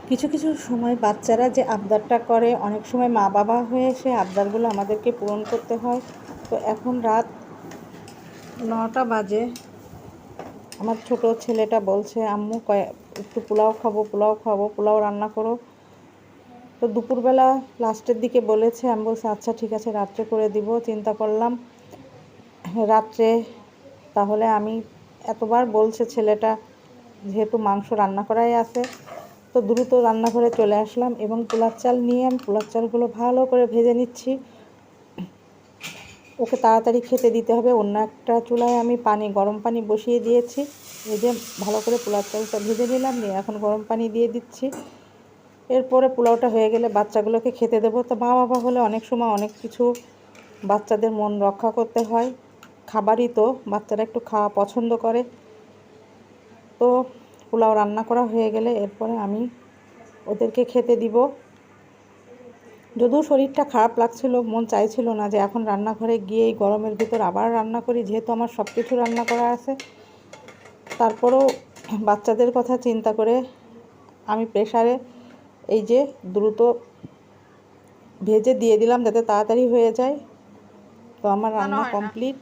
কিছু কিছু সময় বাচ্চারা যে আবদারটা করে, অনেক সময় মা বাবা হয়ে সে আবদারগুলো আমাদেরকে পূরণ করতে হয়। তো এখন রাত 9টা বাজে, আমার ছোট ছেলেটা বলছে আম্মু একটু পোলাও খাবো, পোলাও খাবো, পোলাও রান্না করো। তো দুপুরবেলা লাস্টের দিকে বলেছে, আমি বলছি আচ্ছা ঠিক আছে রাত্রে করে দিব। চিন্তা করলাম রাত্রে তাহলে আমি, এতবার বলছে ছেলেটা, যেহেতু মাংস রান্না করাই আছে, তো দ্রুত রান্নাঘরে চলে আসলাম এবং পোলার চাল নিয়ে আমি পোলার চালগুলো ভালো করে ভেজে নিচ্ছি। ওকে তাড়াতাড়ি খেতে দিতে হবে। অন্য একটা চুলায় আমি গরম পানি বসিয়ে দিয়েছি। এই যে ভালো করে পোলার চালটা ভেজে নিলাম, নিয়ে এখন গরম পানি দিয়ে দিচ্ছি। এরপরে পোলাওটা হয়ে গেলে বাচ্চাগুলোকে খেতে দেবো। তো মা বাবা হলে অনেক সময় অনেক কিছু বাচ্চাদের মন রক্ষা করতে হয়, খাবারই তো বাচ্চারা একটু খাওয়া পছন্দ করে। তো পোলাও রান্না করা হয়ে গেলে এরপরে আমি ওদেরকে খেতে দিব। যদিও শরীরটা খারাপ লাগছিল, মন চাইছিল না যে এখন রান্নাঘরে গিয়ে এই গরমের ভিতর আবার রান্না করি, যেহেতু আমার সব কিছু রান্না করা আছে। তারপরেও বাচ্চাদের কথা চিন্তা করে আমি প্রেসারে এই যে দ্রুত ভেজে দিয়ে দিলাম যাতে তাড়াতাড়ি হয়ে যায়। তো আমার রান্না কমপ্লিট।